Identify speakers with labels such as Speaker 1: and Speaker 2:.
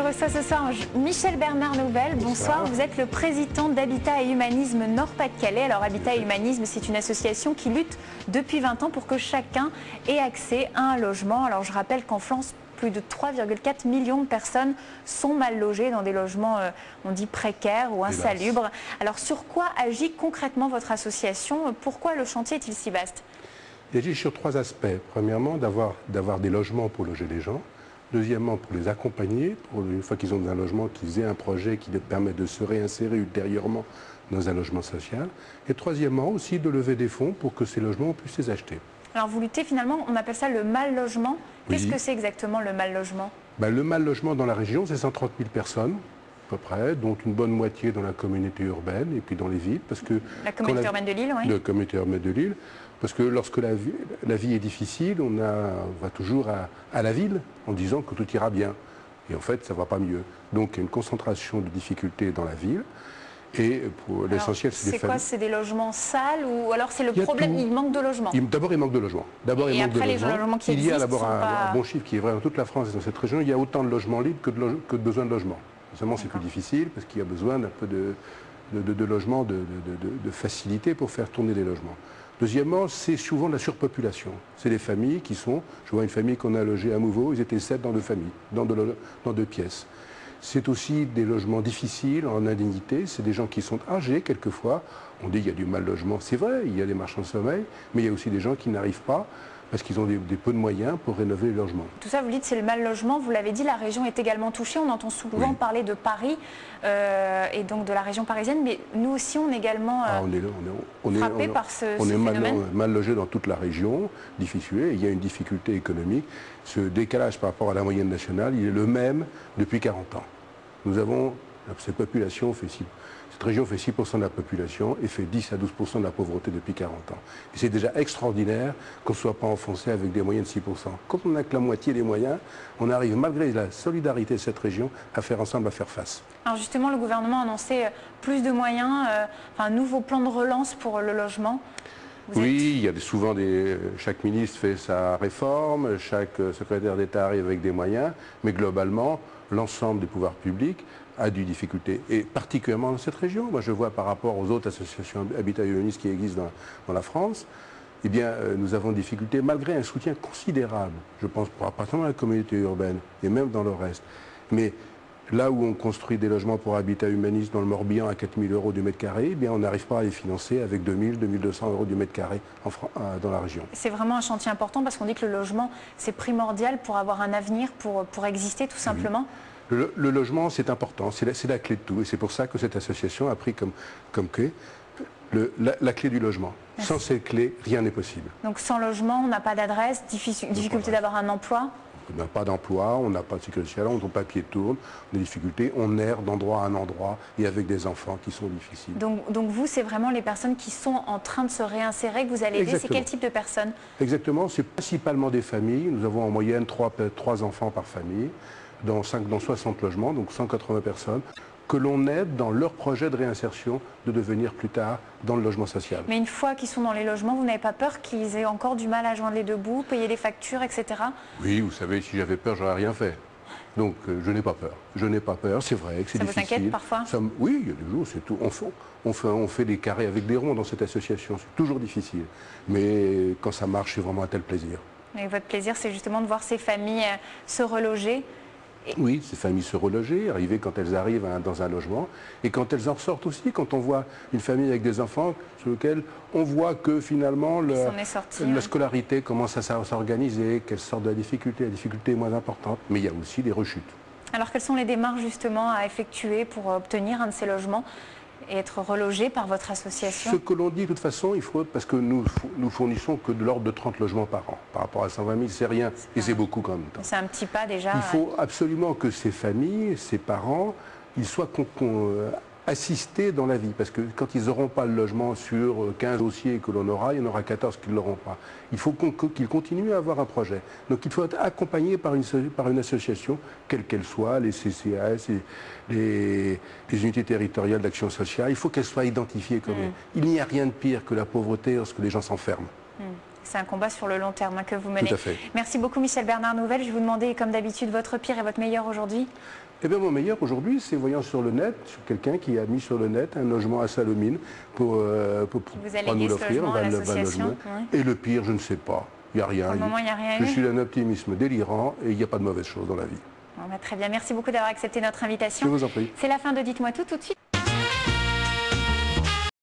Speaker 1: Je reçois ce soir Michel Bernard Nouvel. Bonsoir, vous êtes le président d'Habitat et Humanisme Nord-Pas-de-Calais. Alors Habitat et Humanisme, c'est une association qui lutte depuis 20 ans pour que chacun ait accès à un logement. Alors je rappelle qu'en France, plus de 3,4 millions de personnes sont mal logées dans des logements, on dit précaires ou insalubres. Alors sur quoi agit concrètement votre association? Pourquoi le chantier est-il si vaste?
Speaker 2: Il agit sur trois aspects. Premièrement, d'avoir des logements pour loger les gens. Deuxièmement, pour les accompagner, pour une fois qu'ils ont un logement, qu'ils aient un projet qui leur permet de se réinsérer ultérieurement dans un logement social. Et troisièmement, aussi de lever des fonds pour que ces logements, on puisse les acheter.
Speaker 1: Alors vous luttez finalement, on appelle ça le mal logement. Qu'est-ce que c'est exactement le mal logement?
Speaker 2: Le mal logement dans la région, c'est 130 000 personnes, à peu près, dont une bonne moitié dans la communauté urbaine et puis dans les villes. Parce que
Speaker 1: la communauté urbaine de Lille, oui.
Speaker 2: La communauté urbaine de Lille. Parce que lorsque la vie est difficile, on va toujours à la ville en disant que tout ira bien. Et en fait, ça ne va pas mieux. Donc il y a une concentration de difficultés dans la ville. Et pour l'essentiel, c'est des familles.
Speaker 1: C'est quoi? C'est des logements sales ou alors c'est le problème, il manque de logements?
Speaker 2: D'abord, il manque de logements.
Speaker 1: Et après, les logements qui existent,
Speaker 2: il y a d'abord un bon chiffre qui est vrai dans toute la France et dans cette région. Il y a autant de logements libres que de besoins de logement. Seulement, c'est plus difficile parce qu'il y a besoin d'un peu de logements, de facilité pour faire tourner les logements. Deuxièmement, c'est souvent la surpopulation. C'est les familles qui sont... Je vois une famille qu'on a logée à Mouveau, ils étaient 7 dans 2 familles, dans 2 pièces. C'est aussi des logements difficiles, en indignité. C'est des gens qui sont âgés, quelquefois. On dit qu'il y a du mal logement. C'est vrai, il y a des marchands de sommeil, mais il y a aussi des gens qui n'arrivent pas parce qu'ils ont des peu de moyens pour rénover les logements. Tout
Speaker 1: ça, vous dites, c'est le mal logement. Vous l'avez dit, la région est également touchée. On entend souvent parler de Paris et donc de la région parisienne, mais nous aussi, on est également frappés par ce phénomène.
Speaker 2: On est mal logé dans toute la région, difficile. Il y a une difficulté économique. Ce décalage par rapport à la moyenne nationale, il est le même depuis 40 ans. Nous avons, cette région fait 6% de la population et fait 10 à 12% de la pauvreté depuis 40 ans. Et c'est déjà extraordinaire qu'on ne soit pas enfoncé avec des moyens de 6%. Quand on n'a que la moitié des moyens, on arrive, malgré la solidarité de cette région, à faire face.
Speaker 1: Alors justement, le gouvernement a annoncé plus de moyens, un nouveau plan de relance pour le logement.
Speaker 2: Il y a souvent chaque ministre fait sa réforme, chaque secrétaire d'État arrive avec des moyens, mais globalement, l'ensemble des pouvoirs publics a des difficultés, et particulièrement dans cette région. Moi, je vois par rapport aux autres associations Habitat et Humanisme qui existent dans la France, eh bien, nous avons des difficultés, malgré un soutien considérable, je pense, pour appartenir à la communauté urbaine, et même dans le reste. Mais là où on construit des logements pour Habitat Humanisme dans le Morbihan à 4 000 € du mètre carré, eh bien, on n'arrive pas à les financer avec 2 000, 2 200 € du mètre carré dans la région.
Speaker 1: C'est vraiment un chantier important parce qu'on dit que le logement, c'est primordial pour avoir un avenir, pour exister tout simplement.
Speaker 2: Le logement, c'est important, c'est la clé de tout. Et c'est pour ça que cette association a pris comme clé la clé du logement. Sans cette clé, rien n'est possible.
Speaker 1: Donc sans logement, on n'a pas d'adresse, difficulté d'avoir un emploi?
Speaker 2: On n'a pas d'emploi, on n'a pas de sécurité sociale, nos papiers tournent, on a des difficultés, on erre d'endroit en endroit et avec des enfants qui sont difficiles.
Speaker 1: Donc vous, c'est vraiment les personnes qui sont en train de se réinsérer que vous allez aider. C'est quel type de personnes?
Speaker 2: Exactement, c'est principalement des familles. Nous avons en moyenne 3 enfants par famille, dans 60 logements, donc 180 personnes, que l'on aide dans leur projet de réinsertion de devenir plus tard dans le logement social.
Speaker 1: Mais une fois qu'ils sont dans les logements, vous n'avez pas peur qu'ils aient encore du mal à joindre les deux bouts, payer les factures, etc.
Speaker 2: Oui, vous savez, si j'avais peur, j'aurais rien fait. Donc je n'ai pas peur. Je n'ai pas peur, c'est vrai que c'est difficile.
Speaker 1: Ça vous inquiète parfois?
Speaker 2: Oui, il y a des jours, c'est tout. On fait des carrés avec des ronds dans cette association, c'est toujours difficile. Mais quand ça marche, c'est vraiment un tel plaisir.
Speaker 1: Et votre plaisir, c'est justement de voir ces familles se reloger?
Speaker 2: Oui, ces familles se reloger, arriver quand elles arrivent dans un logement, et quand elles en sortent aussi, quand on voit une famille avec des enfants sur lesquels on voit que finalement la scolarité commence à s'organiser, qu'elles sortent de la difficulté est moins importante, mais il y a aussi des rechutes.
Speaker 1: Alors quelles sont les démarches justement à effectuer pour obtenir un de ces logements et être relogé par votre association?
Speaker 2: Ce que l'on dit de toute façon, il faut, parce que nous fournissons que de l'ordre de 30 logements par an. Par rapport à 120 000, c'est rien, et c'est beaucoup quand même.
Speaker 1: C'est un petit pas déjà.
Speaker 2: Il faut absolument que ces familles, ces parents, ils soient assistés dans la vie, parce que quand ils n'auront pas le logement sur 15 dossiers que l'on aura, il y en aura 14 qui ne l'auront pas. Il faut qu'ils continuent à avoir un projet. Donc il faut être accompagné par une association, quelle qu'elle soit, les CCAS, les unités territoriales d'action sociale. Il faut qu'elles soient identifiées comme elles. Il n'y a rien de pire que la pauvreté lorsque les gens s'enferment.
Speaker 1: C'est un combat sur le long terme que vous menez.
Speaker 2: Tout à fait.
Speaker 1: Merci beaucoup Michel Bernard Nouvel. Je vais vous demander, comme d'habitude, votre pire et votre meilleur aujourd'hui.
Speaker 2: Eh bien, mon meilleur aujourd'hui, c'est voyant sur le net, sur quelqu'un qui a mis sur le net un logement à Salomine pour nous l'offrir. Et le pire, je ne sais pas. Il n'y a rien.
Speaker 1: Pour le moment, il n'y a rien
Speaker 2: Je
Speaker 1: eu.
Speaker 2: suis d'un optimisme délirant et il n'y a pas de mauvaise chose dans la vie.
Speaker 1: Bon, très bien. Merci beaucoup d'avoir accepté notre invitation.
Speaker 2: Je vous en prie.
Speaker 1: C'est la fin de Dites-moi tout de suite.